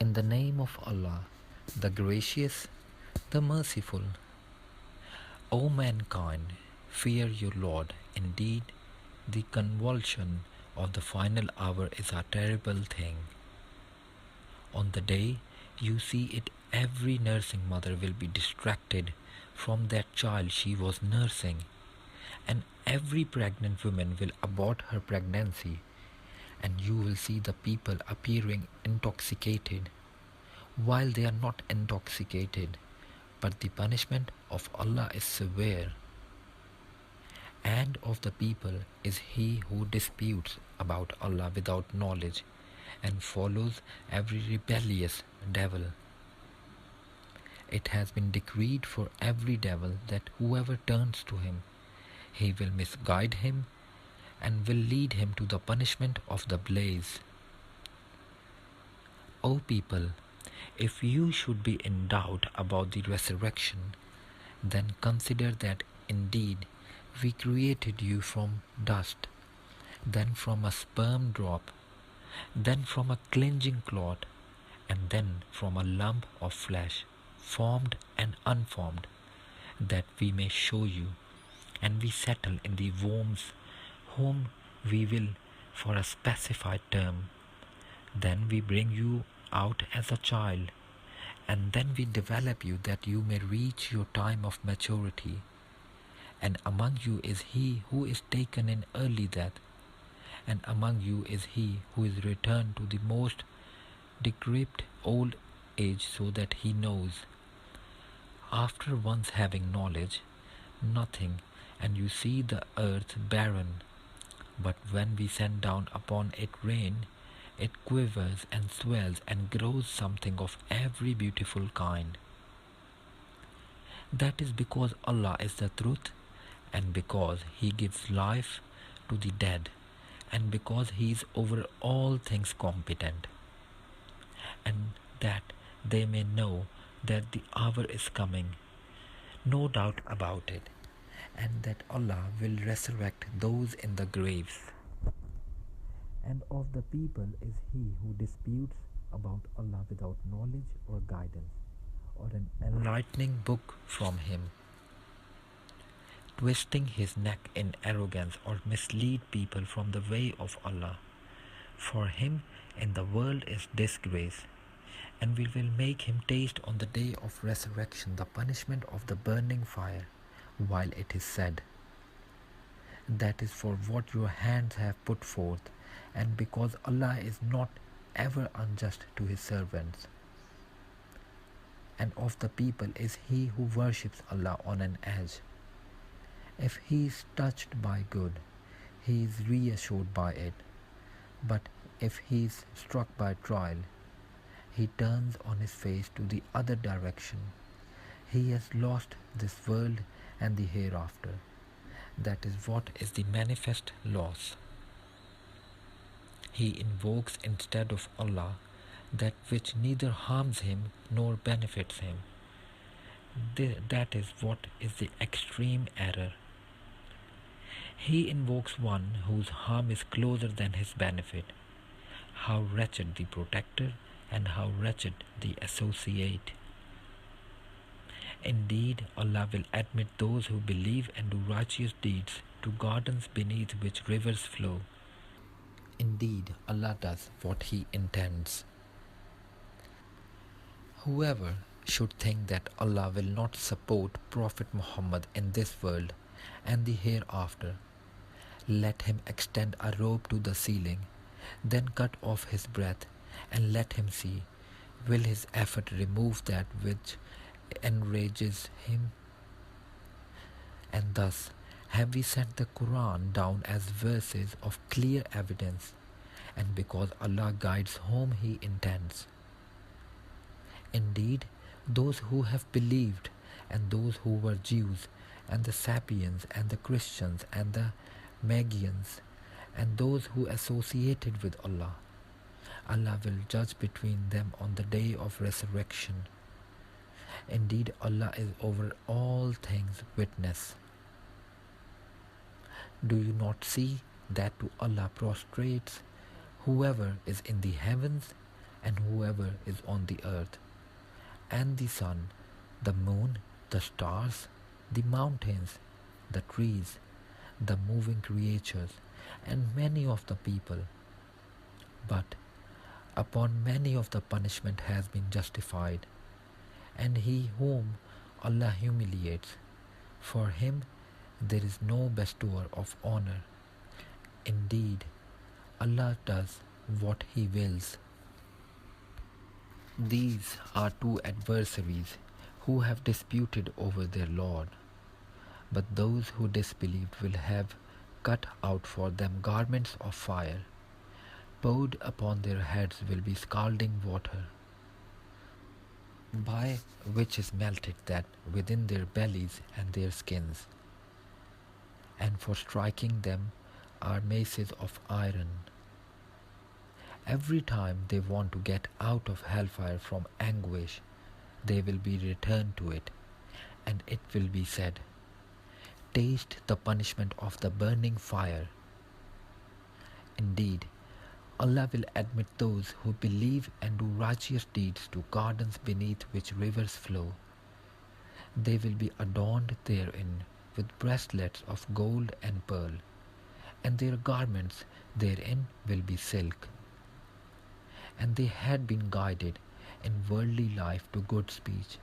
In the name of Allah, the Gracious, the Merciful. O mankind, fear your Lord. Indeed, the convulsion of the final hour is a terrible thing. On the day you see it, every nursing mother will be distracted from that child she was nursing, and every pregnant woman will abort her pregnancy, and you will see the people appearing intoxicated, while they are not intoxicated, but the punishment of Allah is severe. And of the people is he who disputes about Allah without knowledge and follows every rebellious devil. It has been decreed for every devil that whoever turns to him, he will misguide him and will lead him to the punishment of the blaze. O people, if you should be in doubt about the resurrection, then consider that indeed we created you from dust, then from a sperm drop, then from a clinging clot, and then from a lump of flesh, formed and unformed, that we may show you, and we settle in the wombs whom we will for a specified term. Then we bring you out as a child, and then we develop you that you may reach your time of maturity. And among you is he who is taken in early death, and among you is he who is returned to the most decrepit old age, so that he knows, after once having knowledge, nothing, and you see the earth barren. But when we send down upon it rain, it quivers and swells and grows something of every beautiful kind. That is because Allah is the truth, and because He gives life to the dead, and because He is over all things competent, and that they may know that the hour is coming, no doubt about it, and that Allah will resurrect those in the graves. And of the people is he who disputes about Allah without knowledge or guidance, or an enlightening book from Him, twisting his neck in arrogance, or mislead people from the way of Allah. For him in the world is disgrace, and we will make him taste on the day of resurrection the punishment of the burning fire, while it is said, that is for what your hands have put forth, and because Allah is not ever unjust to His servants. And of the people is he who worships Allah on an edge. If he is touched by good, he is reassured by it, but if he is struck by trial, he turns on his face to the other direction. He has lost this world and the hereafter. That is what is the manifest loss. He invokes instead of Allah that which neither harms him nor benefits him. That is what is the extreme error. He invokes one whose harm is closer than his benefit. How wretched the protector, and how wretched the associate. Indeed, Allah will admit those who believe and do righteous deeds to gardens beneath which rivers flow. Indeed, Allah does what He intends. Whoever should think that Allah will not support Prophet Muhammad in this world and the hereafter, let him extend a rope to the ceiling, then cut off his breath, and let him see, will his effort remove that which enrages him? And thus have we sent the Quran down as verses of clear evidence, and because Allah guides whom He intends. Indeed, those who have believed, and those who were Jews, and the Sapiens, and the Christians, and the Magians, and those who associated with Allah, Allah will judge between them on the day of resurrection. Indeed, Allah is over all things witness. Do you not see that to Allah prostrates whoever is in the heavens and whoever is on the earth, and the sun, the moon, the stars, the mountains, the trees, the moving creatures, and many of the people. But upon many of the punishment has been justified, and he whom Allah humiliates, for him there is no bestower of honor. Indeed, Allah does what He wills. These are two adversaries who have disputed over their Lord, but those who disbelieved will have cut out for them garments of fire. Poured upon their heads will be scalding water, by which is melted that within their bellies and their skins. And for striking them are maces of iron. Every time they want to get out of hellfire from anguish, they will be returned to it, and it will be said, "Taste the punishment of the burning fire." Indeed, Allah will admit those who believe and do righteous deeds to gardens beneath which rivers flow. They will be adorned therein with bracelets of gold and pearl, and their garments therein will be silk. And they had been guided in worldly life to good speech,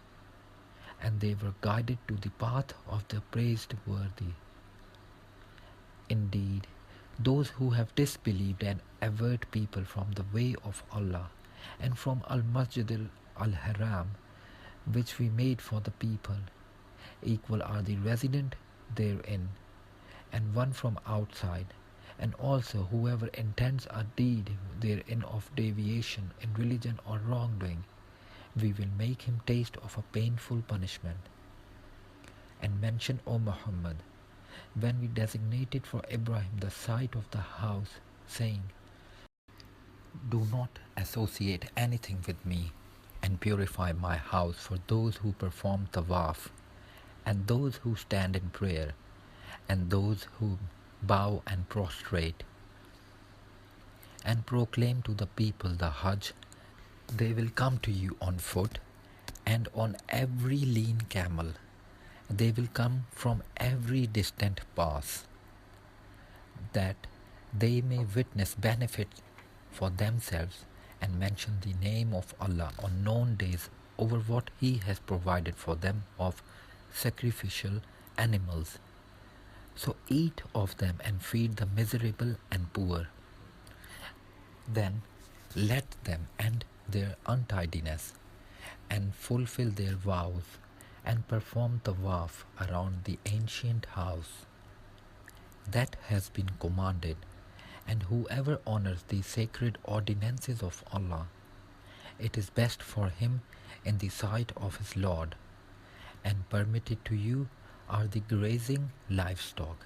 and they were guided to the path of the praiseworthy. Indeed, those who have disbelieved and avert people from the way of Allah and from Al-Masjid Al-Haram, which we made for the people, equal are the resident therein, and one from outside, and also whoever intends a deed therein of deviation in religion or wrongdoing, we will make him taste of a painful punishment. And mention, O Muhammad, when we designated for Ibrahim the site of the house, saying, "Do not associate anything with me, and purify my house for those who perform tawaf, and those who stand in prayer, and those who bow and prostrate, and proclaim to the people the Hajj. They will come to you on foot, and on every lean camel. They will come from every distant pass, that they may witness benefit for themselves and mention the name of Allah on known days over what He has provided for them of sacrificial animals. So eat of them and feed the miserable and poor. Then let them end their untidiness and fulfill their vows and perform tawaf around the ancient house. That has been commanded, and whoever honors the sacred ordinances of Allah, it is best for him in the sight of his Lord, and permitted to you are the grazing livestock,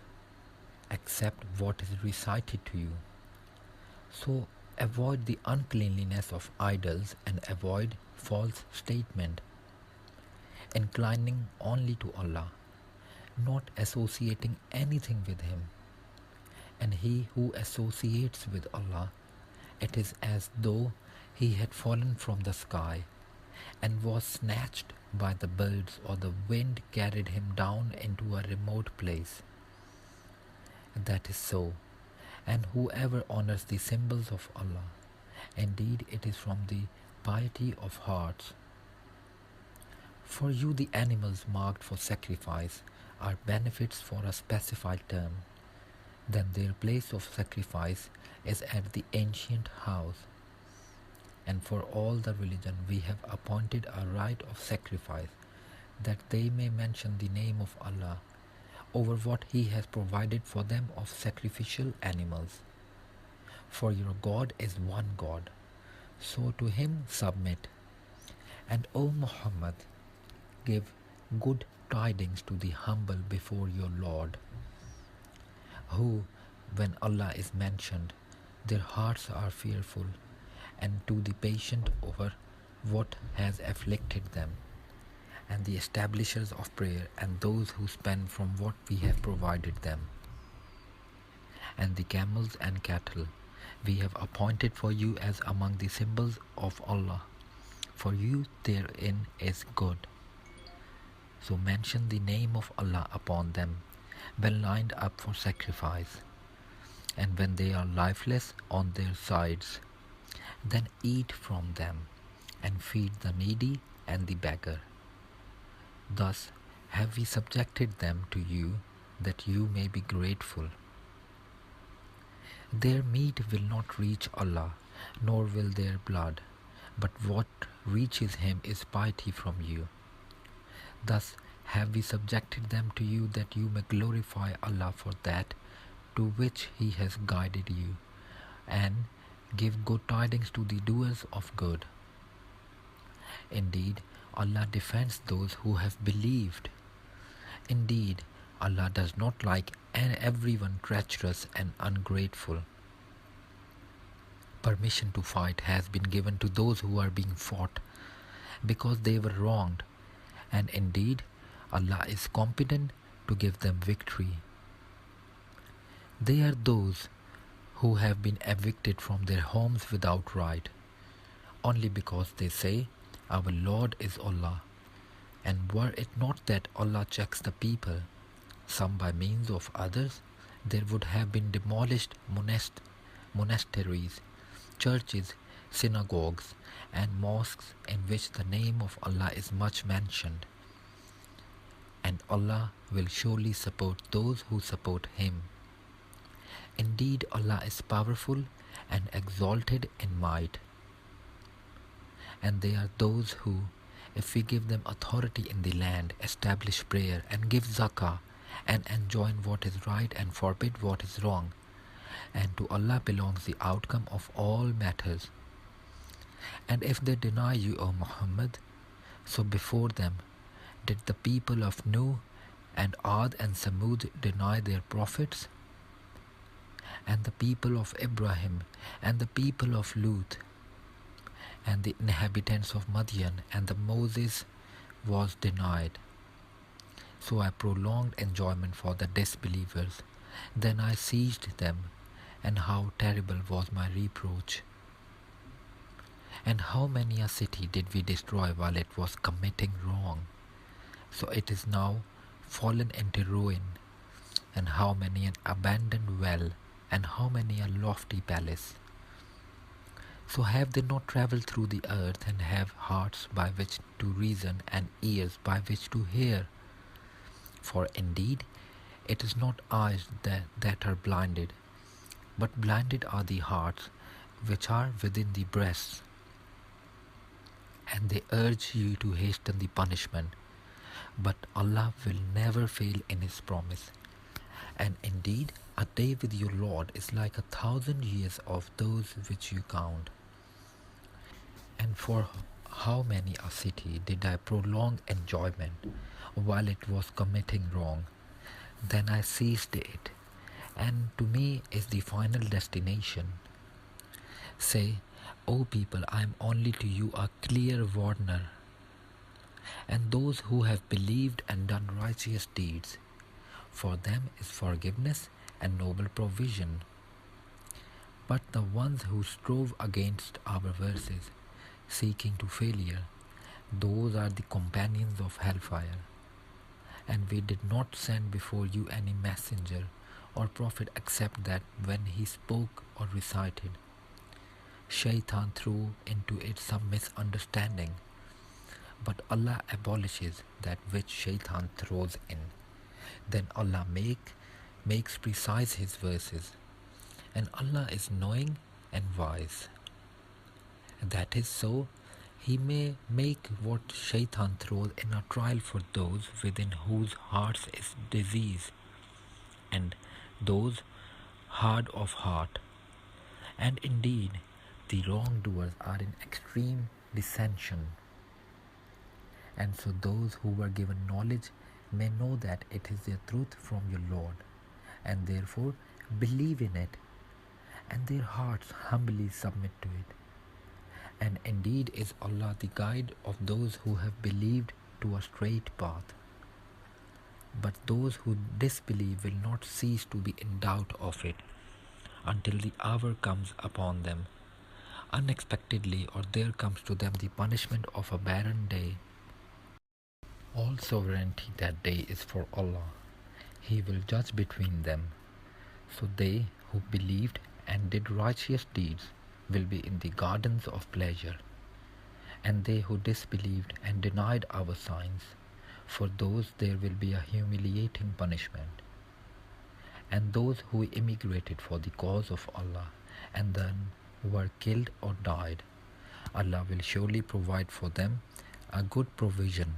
except what is recited to you. So avoid the uncleanliness of idols and avoid false statement, inclining only to Allah, not associating anything with Him. And he who associates with Allah, it is as though he had fallen from the sky and was snatched by the birds, or the wind carried him down into a remote place. That is so. And whoever honors the symbols of Allah, indeed it is from the piety of hearts. For you the animals marked for sacrifice are benefits for a specified term. Then their place of sacrifice is at the ancient house. And for all the religion we have appointed a rite of sacrifice, that they may mention the name of Allah over what He has provided for them of sacrificial animals. For your God is one God, so to Him submit. And O Muhammad, give good tidings to the humble before your Lord, who, when Allah is mentioned, their hearts are fearful, and to the patient over what has afflicted them, and the establishers of prayer, and those who spend from what we have provided them, and the camels and cattle, we have appointed for you as among the symbols of Allah. For you therein is good. So mention the name of Allah upon them when lined up for sacrifice, and when they are lifeless on their sides. Then eat from them and feed the needy and the beggar. Thus have we subjected them to you, that you may be grateful. Their meat will not reach Allah, nor will their blood, but what reaches Him is piety from you. Thus have we subjected them to you, that you may glorify Allah for that to which He has guided you, and give good tidings to the doers of good. Indeed, Allah defends those who have believed. Indeed, Allah does not like everyone treacherous and ungrateful. Permission to fight has been given to those who are being fought, because they were wronged, and indeed, Allah is competent to give them victory. They are those who have been evicted from their homes without right, only because they say, "Our Lord is Allah." And were it not that Allah checks the people, some by means of others, there would have been demolished monasteries, churches, synagogues, and mosques in which the name of Allah is much mentioned. And Allah will surely support those who support Him. Indeed, Allah is powerful and exalted in might. And they are those who, if we give them authority in the land, establish prayer and give zakah, and enjoin what is right and forbid what is wrong. And to Allah belongs the outcome of all matters. And if they deny you, O Muhammad, so before them did the people of Nuh and Ad and Samud deny their prophets, and the people of Ibrahim and the people of Lut, and the inhabitants of Madian and the Moses was denied. So I prolonged enjoyment for the disbelievers. Then I seized them, and how terrible was my reproach. And how many a city did we destroy while it was committing wrong, so it is now fallen into ruin, and how many an abandoned well, and how many a lofty palace. So have they not travelled through the earth, and have hearts by which to reason, and ears by which to hear? For indeed, it is not eyes that are blinded, but blinded are the hearts which are within the breasts. And they urge you to hasten the punishment, but Allah will never fail in His promise. And indeed, a day with your Lord is like 1,000 years of those which you count. And for how many a city did I prolong enjoyment while it was committing wrong? Then I seized it, and to me is the final destination. Say, O people, I am only to you a clear warner. And those who have believed and done righteous deeds, for them is forgiveness and noble provision. But the ones who strove against our verses, seeking to failure, those are the companions of hellfire. And we did not send before you any messenger or prophet except that when he spoke or recited, Shaitan threw into it some misunderstanding. But Allah abolishes that which Shaitan throws in. Then Allah makes precise His verses, and Allah is knowing and wise. That is so, He may make what Shaitan throws in a trial for those within whose hearts is disease, and those hard of heart. And indeed, the wrongdoers are in extreme dissension. And so those who were given knowledge may know that it is the truth from your Lord, and therefore believe in it, and their hearts humbly submit to it. And indeed is Allah the guide of those who have believed to a straight path. But those who disbelieve will not cease to be in doubt of it, until the hour comes upon them unexpectedly, or there comes to them the punishment of a barren day. All sovereignty that day is for Allah. He will judge between them. So they who believed and did righteous deeds will be in the gardens of pleasure, and they who disbelieved and denied our signs, for those there will be a humiliating punishment. And those who immigrated for the cause of Allah and then were killed or died, Allah will surely provide for them a good provision.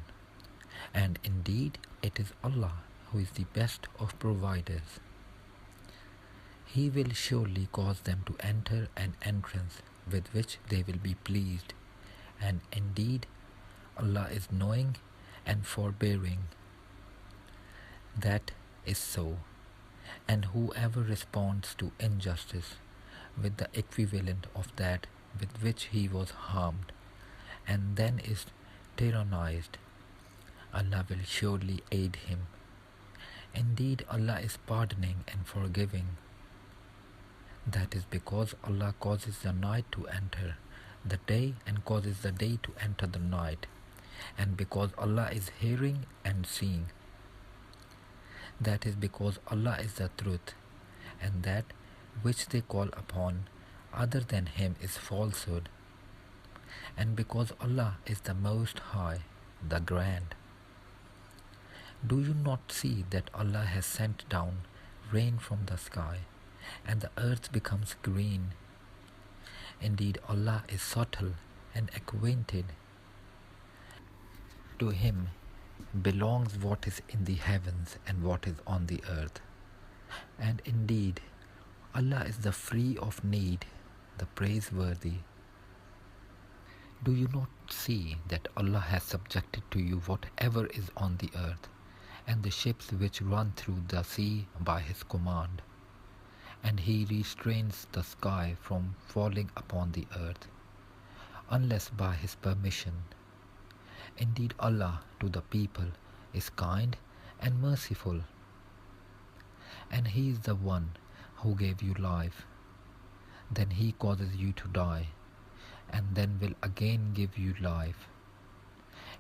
And indeed, it is Allah who is the best of providers. He will surely cause them to enter an entrance with which they will be pleased. And indeed, Allah is knowing and forbearing. That is so. And whoever responds to injustice with the equivalent of that with which he was harmed, and then is tyrannized, Allah will surely aid him. Indeed, Allah is pardoning and forgiving. That is because Allah causes the night to enter the day and causes the day to enter the night, and because Allah is hearing and seeing. That is because Allah is the truth, and that which they call upon other than Him is falsehood, and because Allah is the Most High, the Grand. Do you not see that Allah has sent down rain from the sky, and the earth becomes green? Indeed, Allah is subtle and acquainted. To Him belongs what is in the heavens and what is on the earth. And indeed, Allah is the free of need, the praiseworthy. Do you not see that Allah has subjected to you whatever is on the earth, and the ships which run through the sea by His command? And He restrains the sky from falling upon the earth, unless by His permission. Indeed, Allah to the people is kind and merciful. And He is the one who gave you life. Then He causes you to die, and then will again give you life.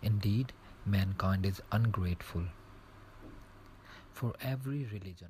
Indeed, mankind is ungrateful. For every religion